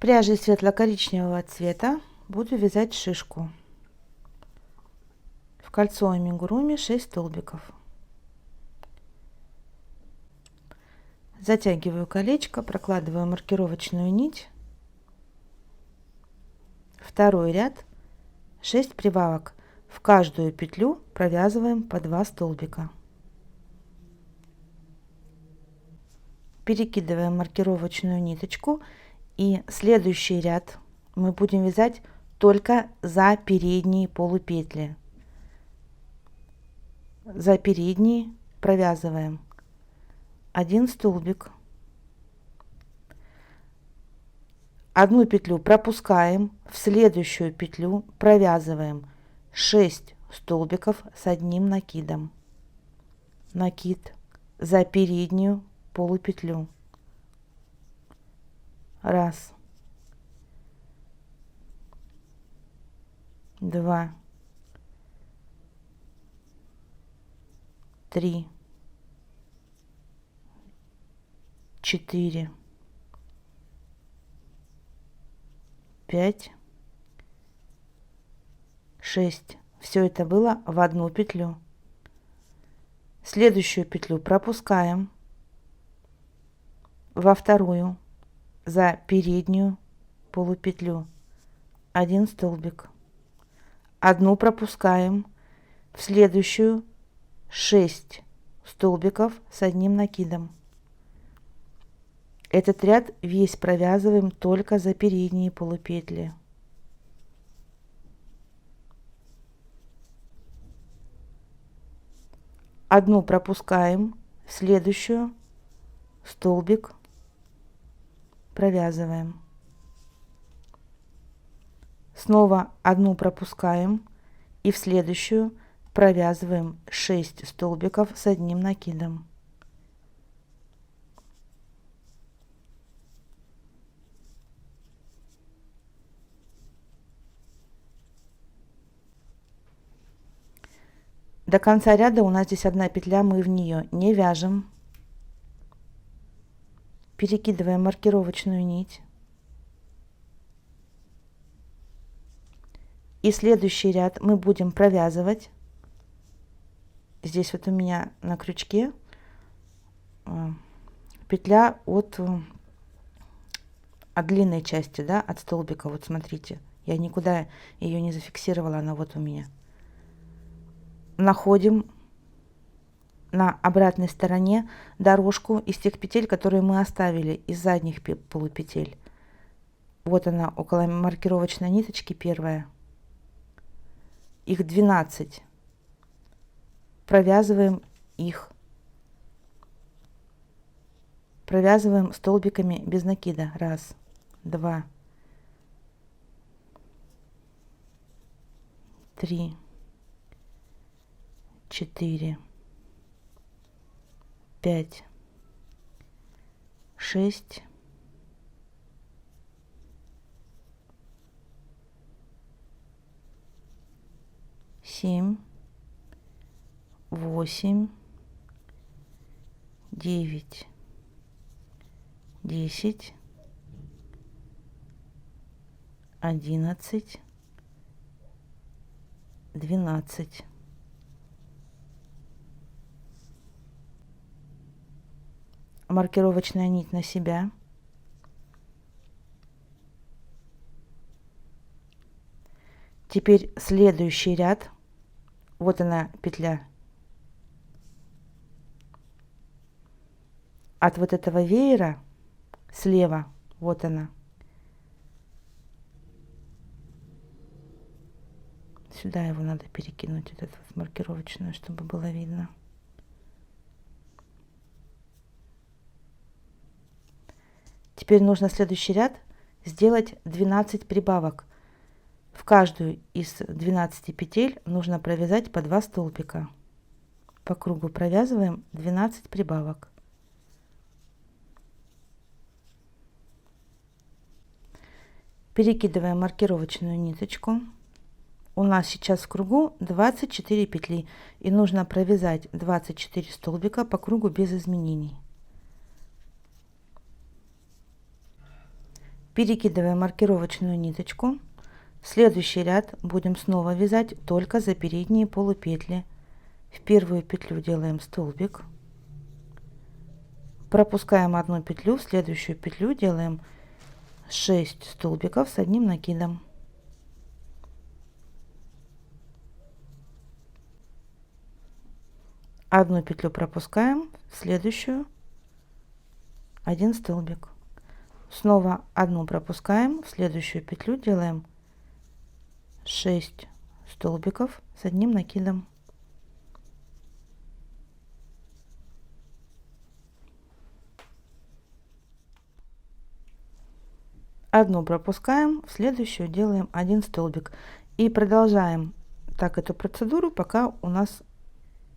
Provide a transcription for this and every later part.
Пряжей светло-коричневого цвета буду вязать шишку. В кольцо амигуруми 6 столбиков. Затягиваю колечко, прокладываю маркировочную нить. Второй ряд, 6 прибавок. В каждую петлю провязываем по 2 столбика. Перекидываем маркировочную ниточку, и следующий ряд мы будем вязать только за передние полупетли. За передние провязываем 1 столбик, одну петлю пропускаем, в следующую петлю провязываем 6 столбиков с одним накидом. Накид за переднюю полупетлю. Раз, два, три, 4, 5, 6. Все это было в одну петлю. Следующую петлю пропускаем во вторую за переднюю полупетлю 1 столбик. Одну пропускаем, в следующую 6 столбиков с одним накидом. Этот ряд весь провязываем только за передние полупетли. Одну пропускаем, в следующую столбик провязываем. Снова одну пропускаем, и в следующую провязываем 6 столбиков с одним накидом. До конца ряда у нас здесь одна петля, мы в нее не вяжем. Перекидываем маркировочную нить. И следующий ряд мы будем провязывать. Здесь вот у меня на крючке петля от длинной части, да, от столбика. Вот смотрите, я никуда ее не зафиксировала, она вот у меня. Находим на обратной стороне дорожку из тех петель, которые мы оставили из задних полупетель. Вот она около маркировочной ниточки первая. Их 12. Провязываем их. Провязываем столбиками без накида. Раз, два, три, 4, 5, 6, 7, 8, 9, 10, 11, 12. Маркировочная нить на себя. Теперь следующий ряд. Вот она петля. От вот этого веера слева, вот она. Сюда его надо перекинуть, вот эту вот маркировочную, чтобы было видно. Теперь нужно следующий ряд сделать 12 прибавок. В каждую из 12 петель нужно провязать по 2 столбика. По кругу провязываем 12 прибавок. Перекидываем маркировочную ниточку. У нас сейчас в кругу 24 петли, и нужно провязать 24 столбика по кругу без изменений. Перекидываем маркировочную ниточку. Следующий ряд будем снова вязать только за передние полупетли. В первую петлю делаем столбик, пропускаем одну петлю, в следующую петлю делаем 6 столбиков с одним накидом. Одну петлю пропускаем, в следующую 1 столбик. Снова одну пропускаем, в следующую петлю делаем 6 столбиков с одним накидом. Одну пропускаем, в следующую делаем 1 столбик. И продолжаем так эту процедуру, пока у нас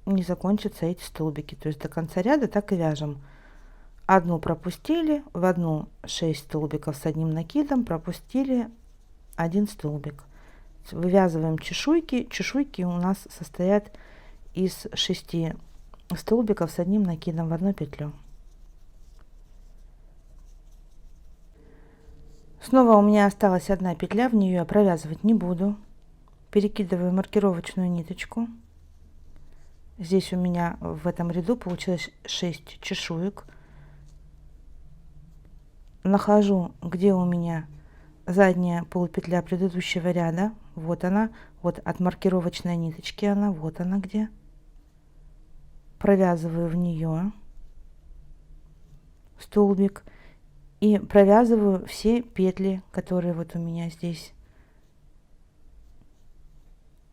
не закончатся эти столбики. То есть до конца ряда так и вяжем. Одну пропустили, в одну 6 столбиков с одним накидом, пропустили 1 столбик. Вывязываем чешуйки. Чешуйки у нас состоят из 6 столбиков с одним накидом в одну петлю. Снова у меня осталась одна петля, в нее я провязывать не буду. Перекидываю маркировочную ниточку. Здесь у меня в этом ряду получилось 6 чешуек. Нахожу, где у меня задняя полупетля предыдущего ряда. Вот она, вот от маркировочной ниточки она, вот она где. Провязываю в нее столбик и провязываю все петли, которые вот у меня здесь.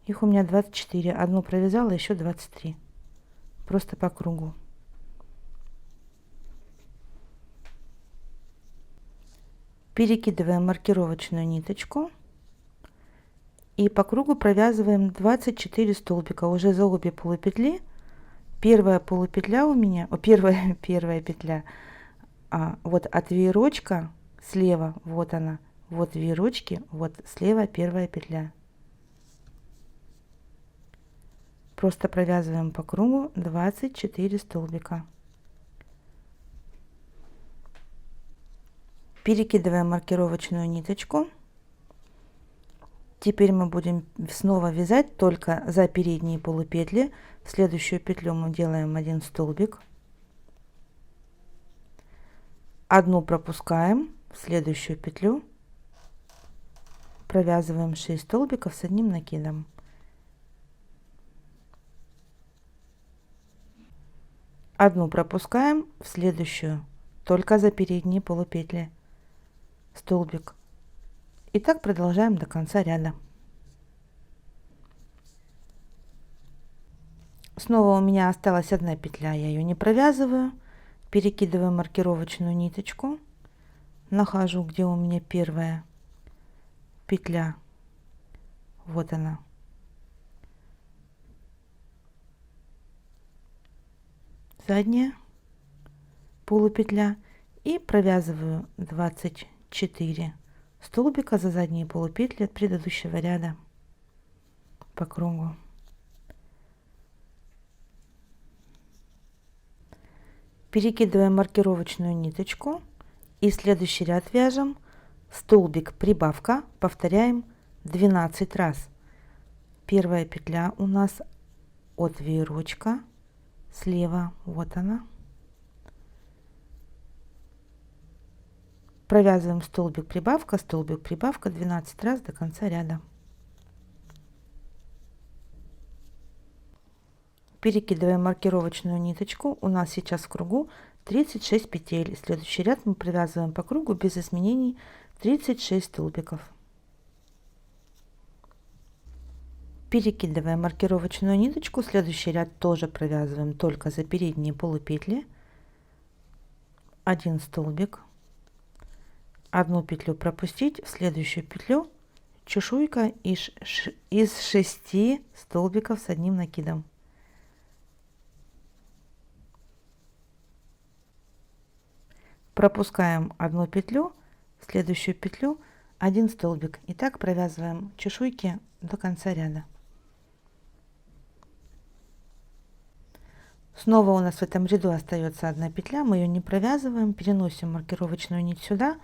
Их у меня 24. Одну провязала, еще 23. Просто по кругу. Перекидываем маркировочную ниточку и по кругу провязываем 24 столбика уже за обе полупетли. Первая полупетля у меня, первая петля, вот от веерочка слева, вот она, вот веерочки, вот слева первая петля. Просто провязываем по кругу 24 столбика. Перекидываем маркировочную ниточку. Теперь мы будем снова вязать только за передние полупетли. В следующую петлю мы делаем 1 столбик. Одну пропускаем, в следующую петлю провязываем 6 столбиков с одним накидом. Одну пропускаем, в следующую только за передние полупетли столбик. И так продолжаем до конца ряда. Снова у меня осталась одна петля, я ее не провязываю. Перекидываю маркировочную ниточку, нахожу, где у меня первая петля, вот она. Задняя полупетля и провязываю 24 столбика за задние полупетли от предыдущего ряда по кругу. Перекидываем маркировочную ниточку и следующий ряд вяжем столбик прибавка, повторяем 12 раз. Первая петля у нас от веерочка слева, вот она. Провязываем столбик прибавка 12 раз до конца ряда. Перекидываем маркировочную ниточку. У нас сейчас в кругу 36 петель. Следующий ряд мы провязываем по кругу без изменений 36 столбиков. Перекидываем маркировочную ниточку. Следующий ряд тоже провязываем только за передние полупетли. 1 столбик. Одну петлю пропустить, в следующую петлю чешуйка из 6 столбиков с одним накидом. Пропускаем одну петлю, в следующую петлю 1 столбик. И так провязываем чешуйки до конца ряда. Снова у нас в этом ряду остается одна петля, мы ее не провязываем, переносим маркировочную нить сюда,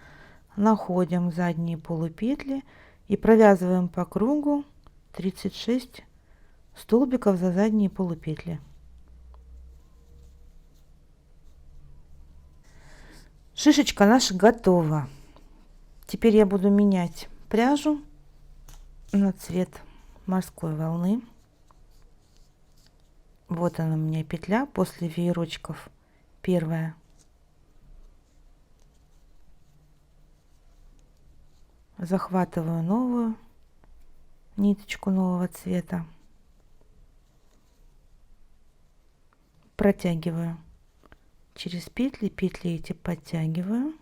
находим задние полупетли и провязываем по кругу 36 столбиков за задние полупетли. Шишечка наша готова. Теперь я буду менять пряжу на цвет морской волны. Вот она у меня петля после веерочков, первая. Захватываю новую ниточку нового цвета, протягиваю через петли, петли эти подтягиваю,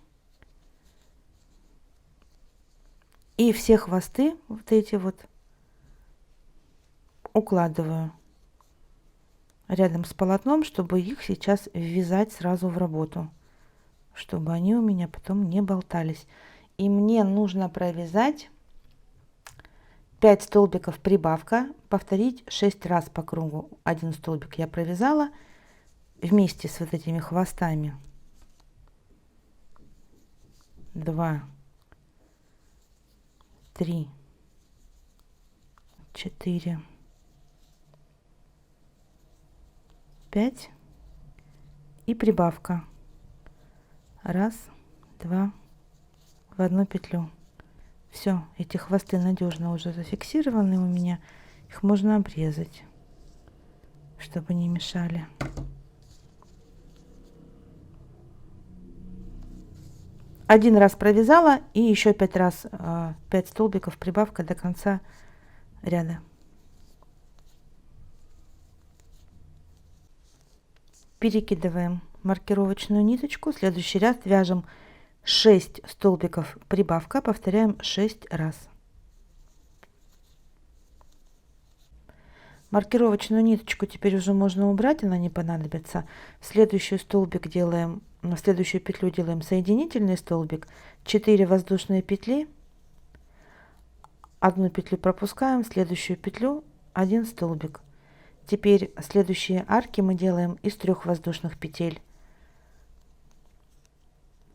и все хвосты вот эти вот укладываю рядом с полотном, чтобы их сейчас ввязать сразу в работу, чтобы они у меня потом не болтались. И мне нужно провязать 5 столбиков прибавка, повторить 6 раз по кругу. Один столбик я провязала вместе с вот этими хвостами. 2, 3, 4, 5 и прибавка. Раз, два, в одну петлю. Все, эти хвосты надежно уже зафиксированы у меня. Их можно обрезать, чтобы не мешали. Один раз провязала и еще 5 раз 5 столбиков прибавка до конца ряда. Перекидываем маркировочную ниточку. Следующий ряд вяжем 6 столбиков прибавка, повторяем 6 раз. Маркировочную ниточку теперь уже можно убрать, она не понадобится. В следующий столбик делаем, на следующую петлю делаем соединительный столбик, 4 воздушные петли, одну петлю пропускаем, в следующую петлю 1 столбик. Теперь следующие арки мы делаем из 3 воздушных петель,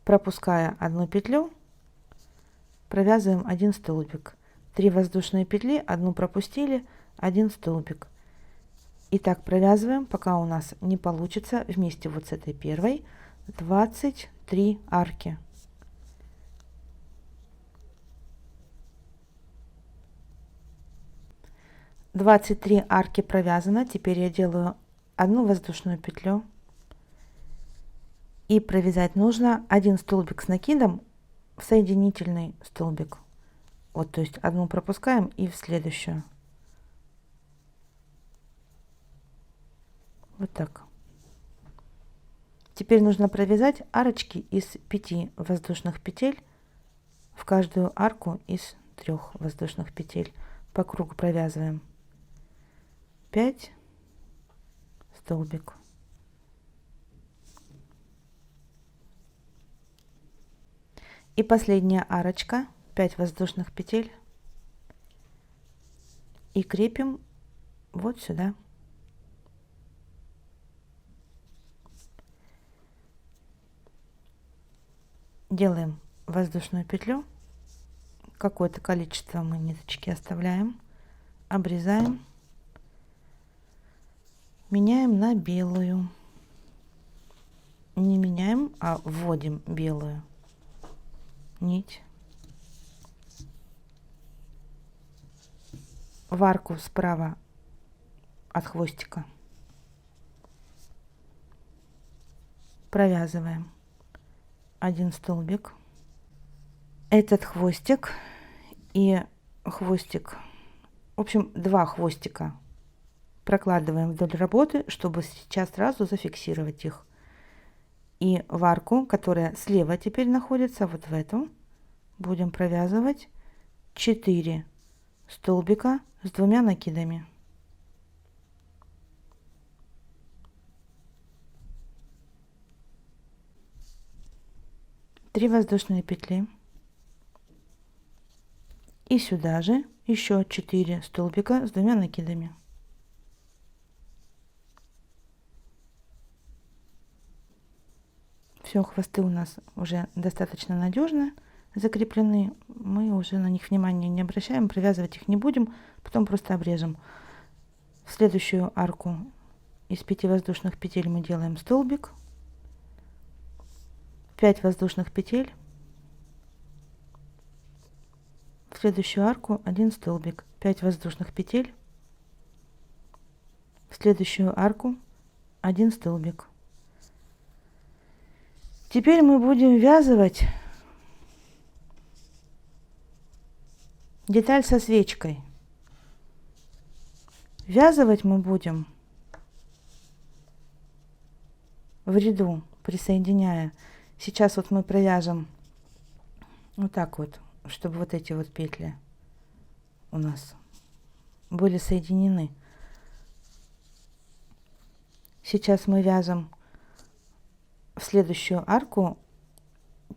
пропуская одну петлю, провязываем 1 столбик. 3 воздушные петли, одну пропустили, 1 столбик. И так провязываем, пока у нас не получится вместе вот с этой первой 23 арки. Двадцать три арки провязано. Теперь я делаю одну воздушную петлю. И провязать нужно 1 столбик с накидом в соединительный столбик. Вот, то есть одну пропускаем и в следующую. Вот так. Теперь нужно провязать арочки из 5 воздушных петель в каждую арку из 3 воздушных петель. По кругу провязываем 5 столбик. И последняя арочка, 5 воздушных петель, и крепим вот сюда. Делаем воздушную петлю, какое-то количество мы ниточки оставляем, обрезаем, меняем на белую. Не меняем, а вводим белую нить в арку справа от хвостика, провязываем 1 столбик. Этот хвостик и хвостик, в общем 2 хвостика прокладываем вдоль работы, чтобы сейчас сразу зафиксировать их. И в арку, которая слева теперь находится, вот в эту, будем провязывать 4 столбика с 2 накидами. Три воздушные петли. И сюда же еще 4 столбика с 2 накидами. Все, хвосты у нас уже достаточно надежно закреплены, мы уже на них внимания не обращаем, провязывать их не будем, потом просто обрежем. В следующую арку из 5 воздушных петель мы делаем столбик, 5 воздушных петель, в следующую арку 1 столбик, 5 воздушных петель, в следующую арку 1 столбик. Теперь мы будем ввязывать деталь со свечкой. Ввязывать мы будем в ряду, присоединяя. Сейчас вот мы провяжем вот так вот, чтобы вот эти вот петли у нас были соединены. Сейчас мы вяжем в следующую арку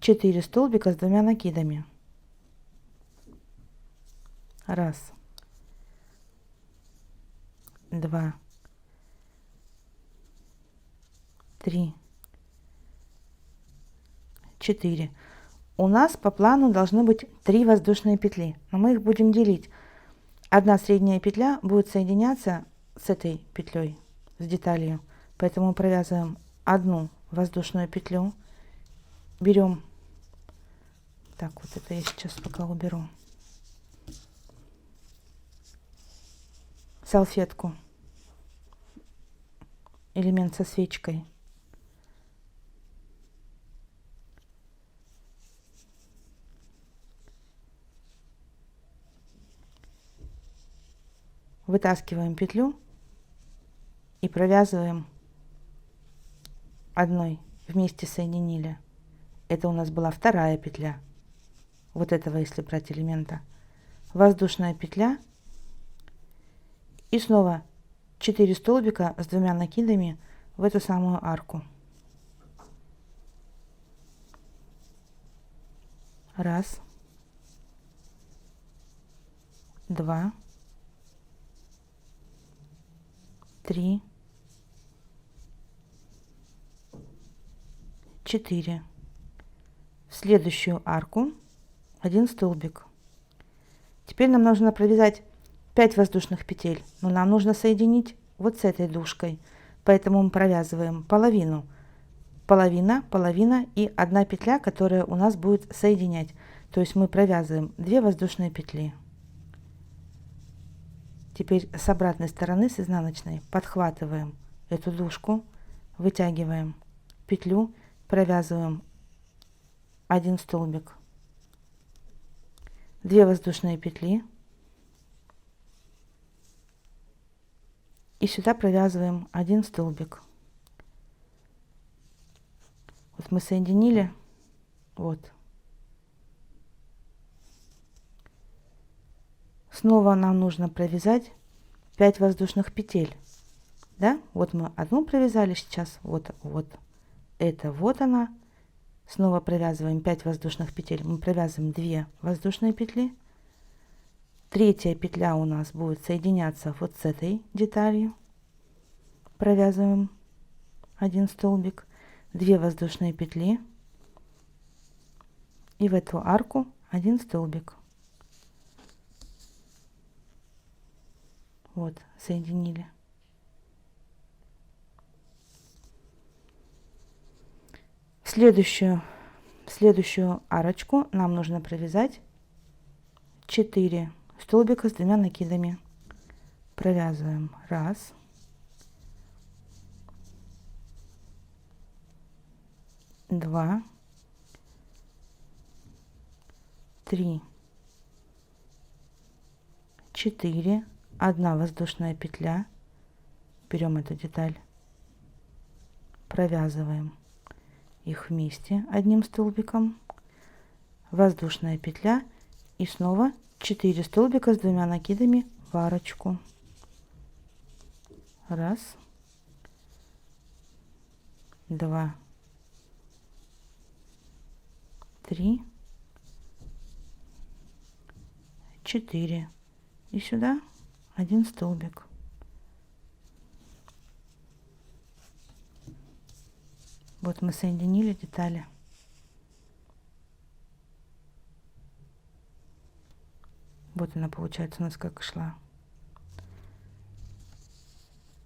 4 столбика с 2 накидами. Раз, два, три, 4. У нас по плану должны быть 3 воздушные петли, но мы их будем делить. Одна средняя петля будет соединяться с этой петлей, с деталью, поэтому провязываем одну воздушную петлю, берем, так вот это я сейчас пока уберу, салфетку, элемент со свечкой, вытаскиваем петлю и провязываем одной, вместе соединили. Это у нас была вторая петля, вот этого, если брать элемента, воздушная петля и снова 4 столбика с 2 накидами в эту самую арку. Раз, два, три, 4. В следующую арку 1 столбик. Теперь нам нужно провязать 5 воздушных петель, но нам нужно соединить вот с этой дужкой, поэтому мы провязываем половину, половина, половина и 1 петля, которая у нас будет соединять. То есть мы провязываем 2 воздушные петли. Теперь с обратной стороны, с изнаночной, подхватываем эту дужку, вытягиваем петлю, провязываем 1 столбик, 2 воздушные петли и сюда провязываем 1 столбик. Вот мы соединили, вот. Снова нам нужно провязать 5 воздушных петель, да? Вот мы одну провязали сейчас, вот это вот она. Снова провязываем 5 воздушных петель, мы провязываем 2 воздушные петли. Третья петля у нас будет соединяться вот с этой деталью, провязываем 1 столбик, 2 воздушные петли и в эту арку 1 столбик. Вот, соединили. В следующую арочку нам нужно провязать 4 столбика с 2 накидами. Провязываем раз, два, три, 4, 1 воздушная петля, берем эту деталь, провязываем их вместе 1 столбиком, воздушная петля и снова 4 столбика с 2 накидами в арочку. Раз, два, три, 4 и сюда 1 столбик. Вот мы соединили детали. Вот она получается у нас как шла.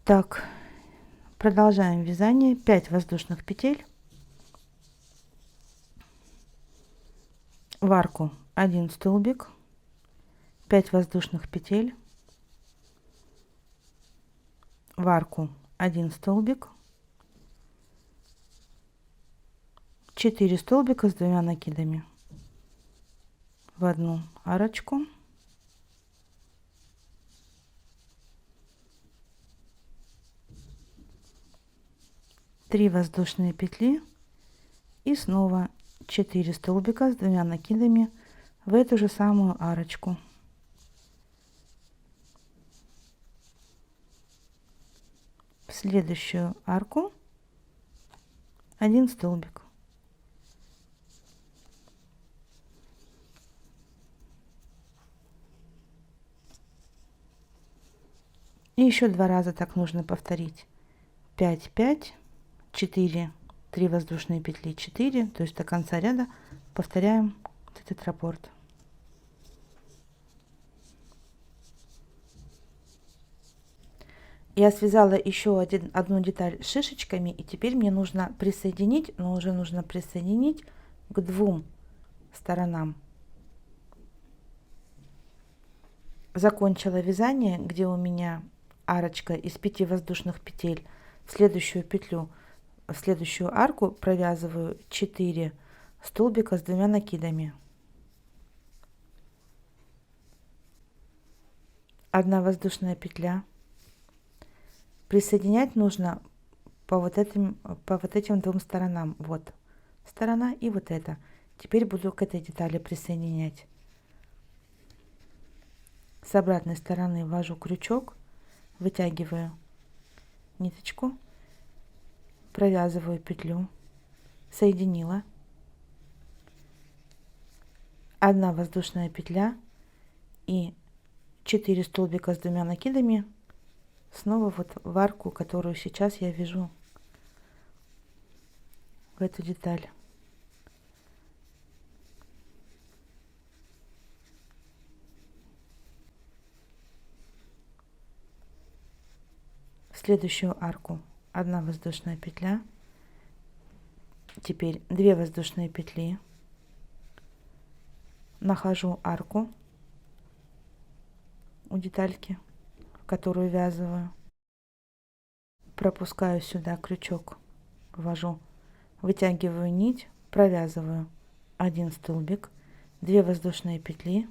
Так, продолжаем вязание. 5 воздушных петель, в арку 1 столбик, 5 воздушных петель, в арку 1 столбик, 4 столбика с 2 накидами в одну арочку, 3 воздушные петли и снова 4 столбика с 2 накидами в эту же самую арочку. В следующую арку 1 столбик. И еще 2 раза так нужно повторить. 5, 5, 4, 3 воздушные петли, 4, то есть до конца ряда повторяем вот этот раппорт. Я связала еще одну деталь шишечками, и теперь мне нужно присоединить, но уже нужно присоединить к 2 сторонам. Закончила вязание, где у меня арочка из 5 воздушных петель. В следующую петлю, в следующую арку провязываю 4 столбика с 2 накидами. 1 воздушная петля. Присоединять нужно по вот этим 2 сторонам. Вот сторона и вот эта. Теперь буду к этой детали присоединять. С обратной стороны ввожу крючок, вытягиваю ниточку, провязываю петлю, соединила, 1 воздушная петля и 4 столбика с 2 накидами снова вот в арку, которую сейчас я вяжу в эту деталь. В следующую арку 1 воздушная петля, теперь 2 воздушные петли, нахожу арку у детальки, в которую ввязываю, пропускаю сюда крючок, ввожу, вытягиваю нить, провязываю 1 столбик, 2 воздушные петли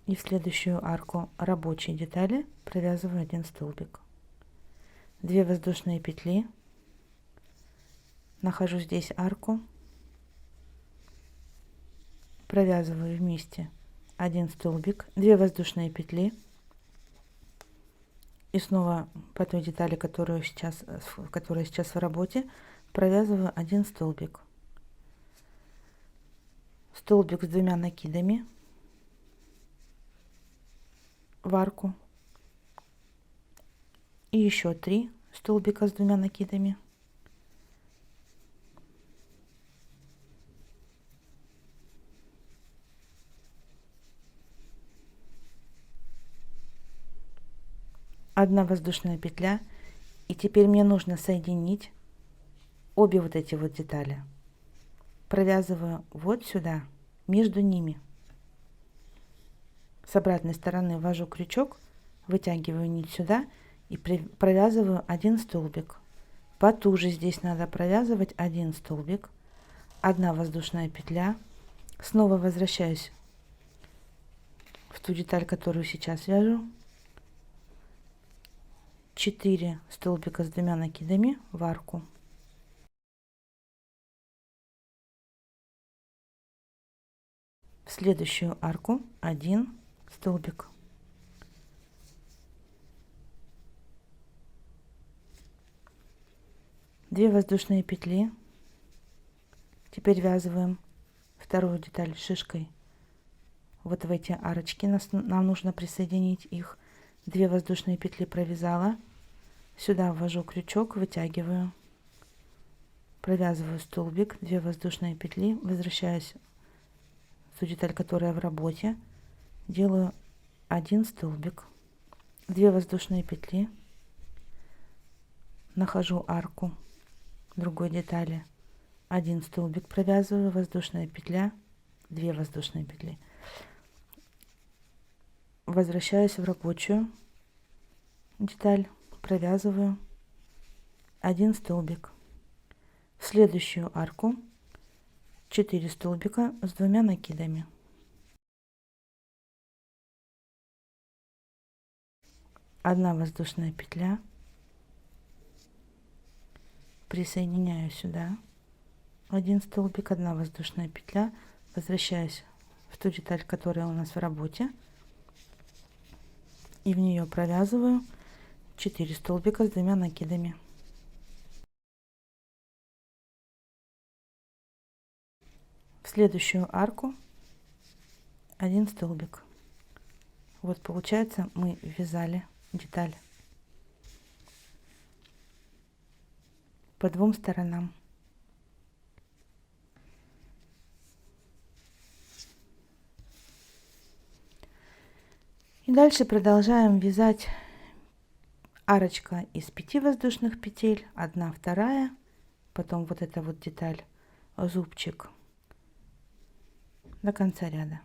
и в следующую арку рабочей детали провязываю 1 столбик, 2 воздушные петли, нахожу здесь арку, провязываю вместе 1 столбик, 2 воздушные петли и снова по той детали, которая сейчас в работе, провязываю 1 столбик, столбик с 2 накидами в арку и еще 3 столбика с 2 накидами, одна воздушная петля. И теперь мне нужно соединить обе вот эти вот детали. Провязываю вот сюда, между ними. С обратной стороны ввожу крючок, вытягиваю нить сюда и провязываю 1 столбик. Потуже здесь надо провязывать 1 столбик, 1 воздушная петля. Снова возвращаюсь в ту деталь, которую сейчас вяжу. 4 столбика с 2 накидами в арку. В следующую арку 1 столбик. Две воздушные петли. Теперь ввязываем вторую деталь шишкой вот в эти арочки. Нам нужно присоединить их. 2 воздушные петли провязала, сюда ввожу крючок, вытягиваю, провязываю столбик, 2 воздушные петли, возвращаюсь в ту деталь, которая в работе, делаю 1 столбик, 2 воздушные петли, нахожу арку другой детали, 1 столбик провязываю, воздушная петля, 2 воздушные петли, возвращаюсь в рабочую деталь, провязываю 1 столбик, в следующую арку 4 столбика с 2 накидами, одна воздушная петля, присоединяю сюда 1 столбик, 1 воздушная петля, возвращаюсь в ту деталь, которая у нас в работе, и в нее провязываю 4 столбика с 2 накидами. В следующую арку 1 столбик. Вот получается, мы вязали деталь по 2 сторонам. И дальше продолжаем вязать арочка из 5 воздушных петель, 1, 2, потом вот эта вот деталь, зубчик до конца ряда.